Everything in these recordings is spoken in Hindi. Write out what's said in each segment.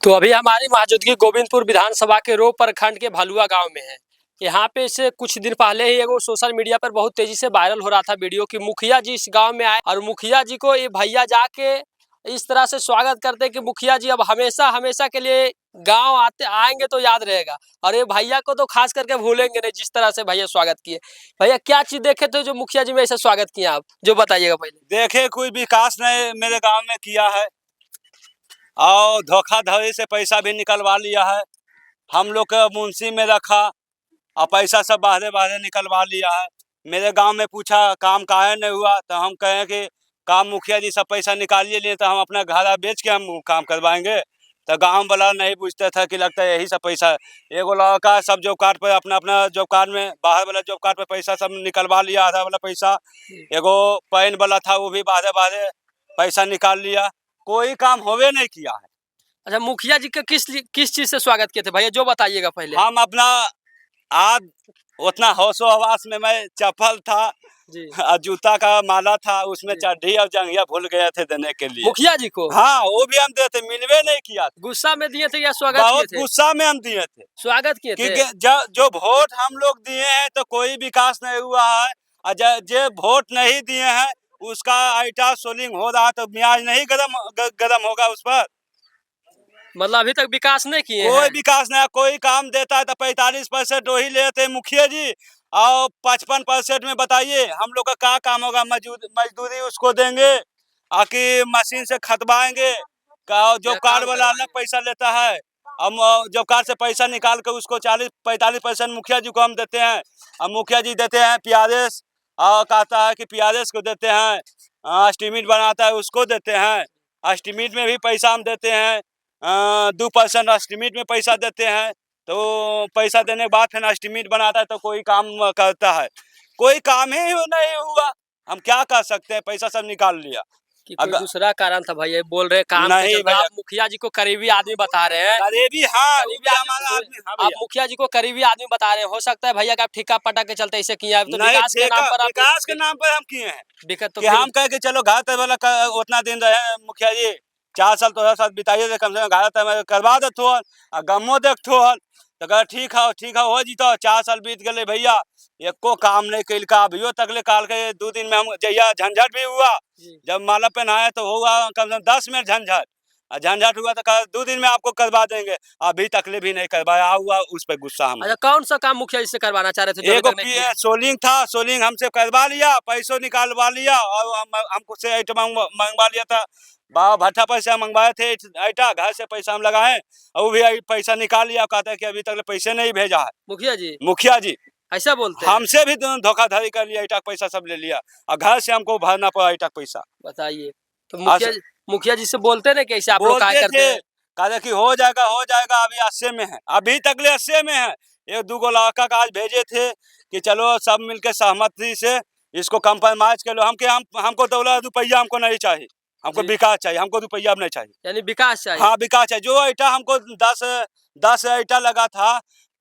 तो अभी हमारी मौजूदगी गोविंदपुर विधानसभा के रो प्रखंड के भलुआ गांव में है। यहाँ पे से कुछ दिन पहले ही एगो सोशल मीडिया पर बहुत तेजी से वायरल हो रहा था वीडियो कि मुखिया जी इस गांव में आए और मुखिया जी को ये भैया जाके इस तरह से स्वागत करते कि मुखिया जी अब हमेशा हमेशा के लिए गांव आते आएंगे तो याद रहेगा। और ये भैया को तो खास करके भूलेंगे नहीं, जिस तरह से भैया स्वागत किए। भैया क्या चीज देखे थे जो मुखिया जी में ऐसा स्वागत किया, आप जो बताइएगा पहले। देखे कोई विकास नहीं मेरे गांव में किया है और धोखाधड़ी से पैसा भी निकलवा लिया है। हम लोग का मुंशी में रखा और पैसा सब बाहरे बाहरे निकलवा लिया है। मेरे गांव में पूछा काम काहे नहीं हुआ तो हम कहें कि काम मुखिया जी सब पैसा निकालिए लिए तो हम अपना घर बेच के हम काम करवाएंगे। तो गांव वाला नहीं पूछता था कि लगता है यही सब पैसा एगो लड़का सब जॉब कार्ड पर अपना अपना जॉब कार्ड में बाहर वाला जॉब कार्ड पर पैसा सब निकलवा लिया। आधा वाला पैसा एगो पैन वाला था वो भी बाहरे बाहरे पैसा निकाल लिया। कोई काम होवे नहीं किया है। अच्छा, मुखिया जी के किस चीज से स्वागत किए थे भैया, जो बताइएगा पहले। हम अपना आज उतना होशो हवास में मैं चप्पल था जी। जूता का माला था उसमें चड्ढी और जंघिया भूल गए थे देने के लिए मुखिया जी को। हाँ वो भी हम देते मिलवे नहीं किया। गुस्सा में दिए थे या स्वागत किए बहुत थे? गुस्सा में हम दिए थे। स्वागत किए थे क्योंकि जो वोट हम लोग दिए हैं तो कोई विकास नहीं हुआ है और जो वोट नहीं दिए हैं उसका आइटा सोलिंग हो रहा तो ब्याज नहीं गरम होगा उस पर। मतलब अभी तक विकास नहीं किए कोई हैं। विकास नहीं। कोई काम देता है तो 45% वही लेते मुखिया जी और 55% में बताइए हम लोग का क्या काम होगा। मजदूरी उसको देंगे आकि मशीन से खतवाएंगे का। जॉब कार्ड वाला अलग पैसा लेता है। हम जॉब कार्ड से पैसा निकाल कर उसको 40-45% मुखिया जी को हम देते हैं। और मुखिया जी देते हैं PRS और कहता है कि PRS को देते हैं। एस्टीमेट बनाता है उसको देते हैं। एस्टीमेट में भी पैसा हम देते हैं 2% एस्टीमेट में पैसा देते हैं। तो पैसा देने के बाद फिर एस्टीमेट बनाता है तो कोई काम करता है। कोई काम ही नहीं हुआ। हम क्या कर सकते हैं, पैसा सब निकाल लिया। कि कोई दूसरा कारण था भैया, बोल रहे काम नहीं भैया। आप मुखिया जी को करीबी आदमी बता रहे हैं। करीबी हाँ, वो भी हमारा आदमी हाँ आप मुखिया जी को करीबी आदमी बता रहे हैं। हो सकता है भैया का आप ठिका पटा के चलते ऐसे किया है तो विकास के नाम पर। विकास के नाम पर हम किए हैं दिक्कत तो कि हम कहे कि चलो घात वाला उतना दिन रहे मुखिया जी 4 साल तो साथ बिताइए थे कम से कम घात करवा दे थो गमो देख थो तो कह ठीक है हो जीतो। 4 साल बीत गए भैया एको काम नहीं कैल का अभियो तकले काल के 2 दिन में हम जहिया झंझट भी हुआ। जब माला पहनाया तो हुआ कम से कम 10 मिनट झंझट झंझट हुआ तो कहा 2 दिन में आपको करवा देंगे। अभी तकले भी नहीं करवाया हुआ उस पर गुस्सा हम। अच्छा, कौन सा काम मुखिया जी से करवाना चाह रहे थे? एगो सोलिंग था, सोलिंग हमसे करवा लिया, पैसों निकालवा लिया और हमको से आइटम मंगवा लिया था। भट्ठा पैसा मंगवाए थे आइटा घर से पैसा हम लगाए और वो भी पैसा निकाल लिया। कहता है कि अभी तक पैसे नहीं भेजा है। मुखिया जी ऐसा बोलते हैं। हमसे भी धोखाधड़ी कर लिया, आइटा पैसा सब ले लिया और घर से हमको भरना पड़ा आइटा पैसा। बताइए तो मुखिया जी से बोलते ना कैसे आप लोग क्या करते हैं? कहते कि हो जाएगा अभी 80 में है, अभी तक ले 80 में है। एक 2 लड़का का आज भेजे थे कि चलो सब मिलके सहमति से इसको कंप्रोमाइज कर लो। हमको दौलत रुपया हमको नहीं चाहिए, हमको विकास चाहिए। हमको रुपया नहीं चाहिए, यानी विकास चाहिए। हाँ विकास चाहिए। जो आइटा हमको 10 आइटा लगा था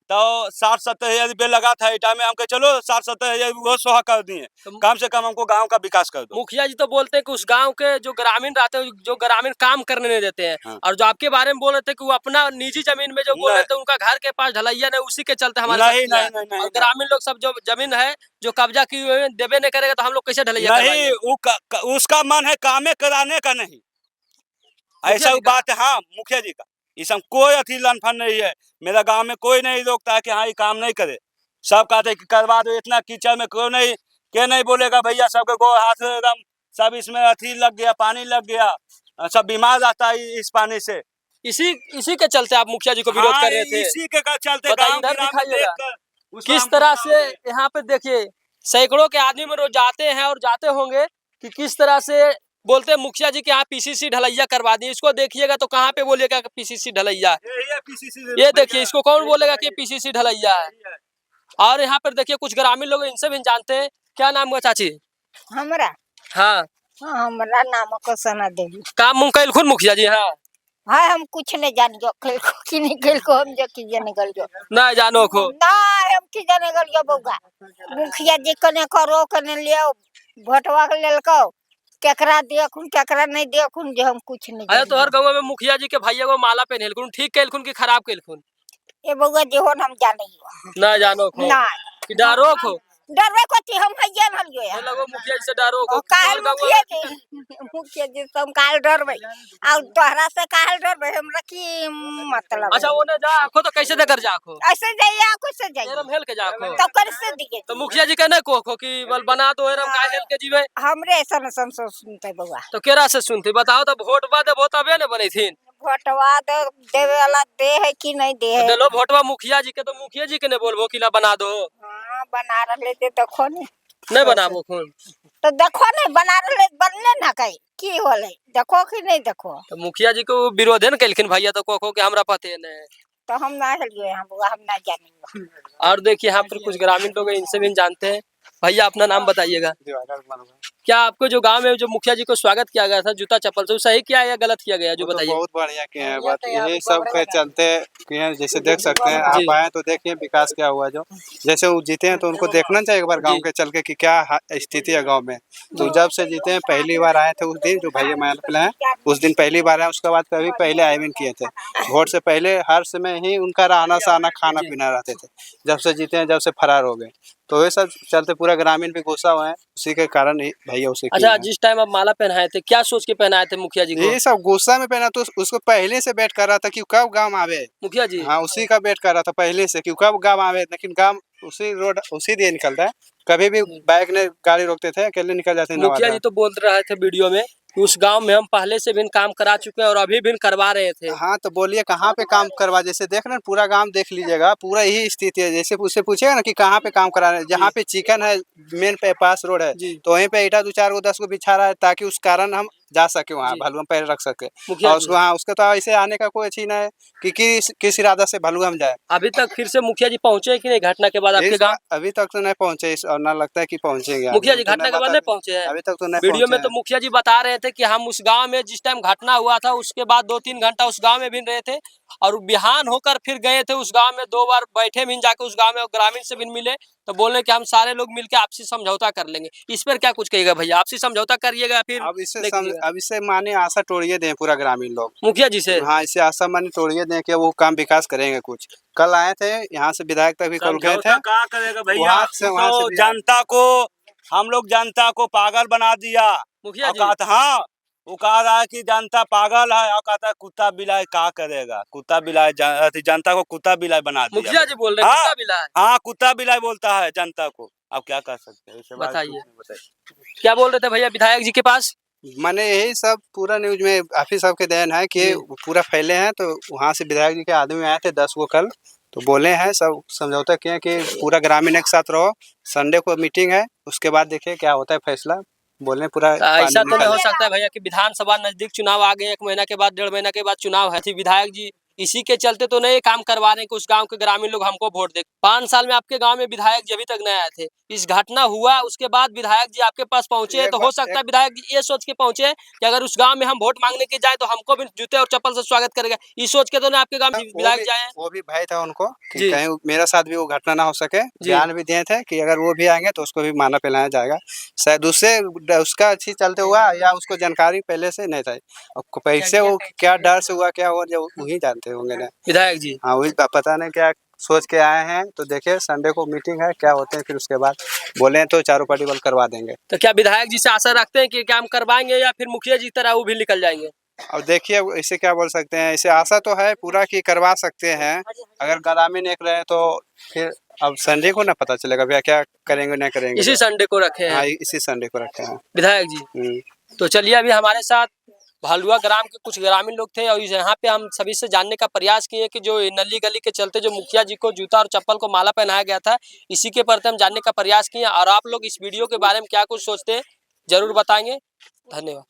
तो 60-70 हजार रुपये लगा था आइटा में। हमको चलो 60-70 हजार वो सोहा कर दिए। कम से कम हमको गांव का विकास कर दो। मुखिया जी तो बोलते हैं कि उस गांव के जो ग्रामीण रहते हैं, जो ग्रामीण काम करने नहीं देते हैं। हाँ। और जो आपके बारे में बोल रहे थे कि वो अपना निजी जमीन में जो बोल रहे थे उनका घर के पास ढलैया नहीं, उसी के चलते हमारे नहीं। और ग्रामीण लोग सब जो जमीन है जो कब्जा की हुई देवे नहीं करेगा तो हम लोग कैसे ढलैया नहीं। उसका मन है कामे कराने का नहीं, ऐसा बात है। हाँ मुखिया जी का इसमें कोई अथी लनफन नहीं है। मेरा गांव में कोई नहीं रोकता है कि हाँ ये काम नहीं करे। सब कहते हैं कि करवा दो। इतना कीचड़ में कोई नहीं बोलेगा भैया। सबके गो हाथ एकदम सब इसमें अथी लग गया, पानी लग गया, सब बीमार रहता है इस पानी से। इसी के चलते आप मुखिया जी को विरोध कर रहे थे? इसी के चलते किस तरह से यहाँ पे देखिए सैकड़ों के आदमी में रोज जाते हैं और जाते होंगे कि किस तरह से बोलते हैं मुखिया जी के यहाँ PCC ढलैया करवा दी। इसको देखिएगा तो कहाँ पे बोलिएगा कि PCC ढलैया। ये देखिए इसको कौन बोलेगा कि PCC ढलैया है। और यहाँ पर देखिए कुछ ग्रामीण लोग इनसे भी जानते हैं। क्या नाम है चाची? हमरा हाँ हमरा नाम को सना देवी। काम मुंह कैल खुद मुखिया जी। हाँ हाँ हम कुछ नहीं जानियो खेल को कि नहीं खेल को हम जो की निकल जो ना जानो को ना हम की निकल जो बउगा। मुखिया जी कने करो कने लियो भटवा के लेल को केकरा दियखुन केकरा नहीं दियखुन जो हम कुछ नहीं अरे तो हर जानी। गाँव में मुखिया जी के भैया को माला पहनेलखुन, ठीक कैलखुन कि खराब कैलखुन? ये बउआ जो होन हम जाने ही ना जानो खो ना कि डरो खो, डरवे को थी हम हइये भलियो ये है लगो मुखिया जी से डरो खो। काल हर गाँव मुखिया में जी से हम काल डरवे और तोहरा से काल डरवे हमरा की मतलब अच्छा है। ओने जा आखो तो कैसे देकर जा आखो? ऐसे जाइए कैसे जाइए एरम हेल के जा आखो। तो कैसे दिए तो मुखिया जी कहने को कि बल बना दो एरम का हेल के जीवे। हमरे ऐसा न सुनते बउआ तो केरा से सुनते बताओ तो वोट बा देबो तबे ने बने थीन। भोटवा देवे वाला दे है कि नहीं दे है देलो वोटवा मुखिया जी के तो मुखिया जी के ने बोलबो कि ला बना दो। हाँ बना रहे थे देखो नहीं नहीं बनाबो खून। तो देखो नहीं बना रहे बनले ना कहीं की होले देखो कि नहीं देखो तो मुखिया जी को विरोध न कैलखिन भैया तो को कि हमरा पते ने। तो हम ना हेलियो हम बुआ हम ना जानेंगे। और देखिए यहाँ पर कुछ ग्रामीण लोग हैं, इनसे भी जानते हैं। भैया अपना नाम बताइएगा। क्या आपको जो गांव में जो मुखिया जी को स्वागत किया गया था जूता चप्पल से, सही किया या गलत किया गया जो तो बताइए? बहुत बढ़िया किए हैं, बात यही सब के चलते किए हैं। जैसे देख सकते हैं जी। आप आए तो देखिए विकास क्या हुआ। जो जैसे वो जीते हैं तो उनको देखना चाहिए एक बार गांव जी। के चल के कि क्या स्थिति है गांव में। तो जब से जीते हैं पहली बार आए थे उस दिन जो भैया महल है उस दिन पहली बार आए, उसके बाद कभी पहले आए भी नहीं किए थे। वोट से पहले हर समय ही उनका रहना सहना खाना पीना रहते थे। जब से जीते हैं जब से फरार हो गए तो ये सब चलते पूरा ग्रामीण भी गुस्सा हुआ है, उसी के कारण ही भैया उसे किए अच्छा हैं। जिस टाइम आप माला पहनाए थे क्या सोच के पहनाए थे मुखिया जी को? ये सब गुस्सा में पहना तो उसको पहले से वेट कर रहा था कि कब गांव आवे। मुखिया जी हाँ उसी का वेट कर रहा था पहले से कि कब गांव आवे, लेकिन गांव उसी रोड उसी दिन निकलता है। कभी भी बाइक ने गाड़ी रोकते थे अकेले निकल जाते मुखिया जी तो बोल रहे थे वीडियो में कि उस गांव में हम पहले से भी काम करा चुके हैं और अभी भी करवा रहे थे। हाँ तो बोलिए कहाँ पे काम करवा, जैसे देख रहे हैं पूरा गांव देख लीजिएगा, पूरा यही स्थिति है। जैसे उससे पूछेगा ना कि कहाँ पे काम करा रहे हैं, जहाँ पे चिकन है मेन पे पास रोड है जी। तो वहीं पे ईटा 2-4 को 10 को बिछा रहा है ताकि उस कारण हम जा सके वहाँ जी। भलुआ में पैर रख सके। मुखिया और जी। उसको हाँ उसका तो ऐसे आने का कोई अच्छी नहीं है कि किस इरादा से भलुआ में जाए। अभी तक फिर से मुखिया जी पहुंचे कि नहीं घटना के बाद आपके गांव? अभी तक तो नहीं पहुंचे और ना लगता है कि पहुंचेंगे। मुखिया जी घटना के बाद नहीं पहुंचे हैं? अभी तक तो नहीं वीडियो में पहुंचे तो हैं। मुखिया जी बता रहे थे कि हम उस गांव में जिस टाइम घटना हुआ था उसके बाद 2-3 घंटा उस गांव में भी रहे थे और बिहान होकर फिर गए थे उस गांव में 2 बार बैठे भी जाके उस गांव में ग्रामीण से भी मिले तो बोले कि हम सारे लोग मिलकर आपसी समझौता कर लेंगे। इस पर क्या कुछ कहिएगा भैया? आपसी समझौता करिएगा फिर अब इससे माने आशा तोड़िए दें पूरा ग्रामीण लोग मुखिया जी से। हाँ इससे आशा माने तोड़िए दें कि वो काम विकास करेंगे कुछ। कल आए थे यहाँ से विधायक तक भी कल गए थे। समझौता क्या करेगा भैया, वहाँ से तो भी जनता को हम लोग जनता को पागल बना दिया। मुखिया और जी कहा था हाँ वो कह रहा है कि जनता पागल है और कहता है कुत्ता बिलाई क्या करेगा, कुत्ता बिलाई जनता को कुत्ता बिलाई बना दिया। मुखिया जी बोल रहे हैं हाँ, कुत्ता बिलाए। हाँ कुत्ता बिलाई बोलता है जनता को, अब क्या कर सकते हैं इसके बाद बताइए। कुछ नहीं बताइए। क्या बोल रहे थे भैया विधायक जी के पास? मैंने यही सब पूरा न्यूज में आप ही सबके देन है कि जी। पूरा फैले हैं। तो वहाँ से विधायक जी के आदमी आए थे 10 को कल, तो बोले हैं सब समझौता किए कि पूरा ग्रामीण एक साथ रहो। संडे को मीटिंग है उसके बाद देखिए क्या होता है फैसला। बोले पूरा ऐसा तो नहीं निकल हो सकता है भैया कि विधानसभा नजदीक चुनाव आ गए 1 महीना के बाद 1.5 महीना के बाद चुनाव है, विधायक जी इसी के चलते तो नहीं काम करवा रहे हैं कि उस गांव के ग्रामीण लोग हमको वोट दे। 5 साल में आपके गांव में विधायक जी अभी तक नहीं आए थे, इस घटना हुआ उसके बाद विधायक जी आपके पास पहुंचे हैं, तो हो सकता है विधायक जी ये सोच के पहुंचे कि अगर उस गांव में हम वोट मांगने के जाए तो हमको भी जूते और चप्पल से स्वागत करेगा। इस सोच के तो नहीं आपके गांव में विधायक जाए हैं। वो भी भय था उनको कि जी। कहीं मेरा साथ भी वो घटना ना हो सके। बयान भी दिए थे कि अगर वो भी आएंगे तो उसको भी माना पिलाया जाएगा। शायद उससे उसका अच्छी चलते हुआ या उसको जानकारी पहले से नहीं था। अब पैसे वो क्या डर से हुआ क्या हुआ जो वही जानते होंगे ना विधायक जी हाँ वही पता नहीं क्या सोच के आए हैं। तो देखिए संडे को मीटिंग है क्या होते हैं फिर उसके बाद बोले हैं तो चारों पार्टी बल करवा देंगे। तो क्या विधायक जी से आशा रखते हैं कि काम करवाएंगे या फिर मुखिया जी तरह वो भी निकल जाएंगे? अब देखिए इसे क्या बोल सकते हैं, इसे आशा तो है पूरा कि करवा सकते हैं। अगर ग्रामीण एक रहे तो फिर अब संडे को ना पता चलेगा भैया क्या करेंगे नहीं करेंगे। इसी संडे को रखे हाँ हैं इसी संडे को रखे हैं विधायक जी। तो चलिए अभी हमारे साथ भालुआ ग्राम के कुछ ग्रामीण लोग थे और यहाँ पे हम सभी से जानने का प्रयास किए कि जो नली गली के चलते जो मुखिया जी को जूता और चप्पल को माला पहनाया गया था इसी के प्रति हम जानने का प्रयास किए और आप लोग इस वीडियो के बारे में क्या कुछ सोचते हैं जरूर बताएंगे। धन्यवाद।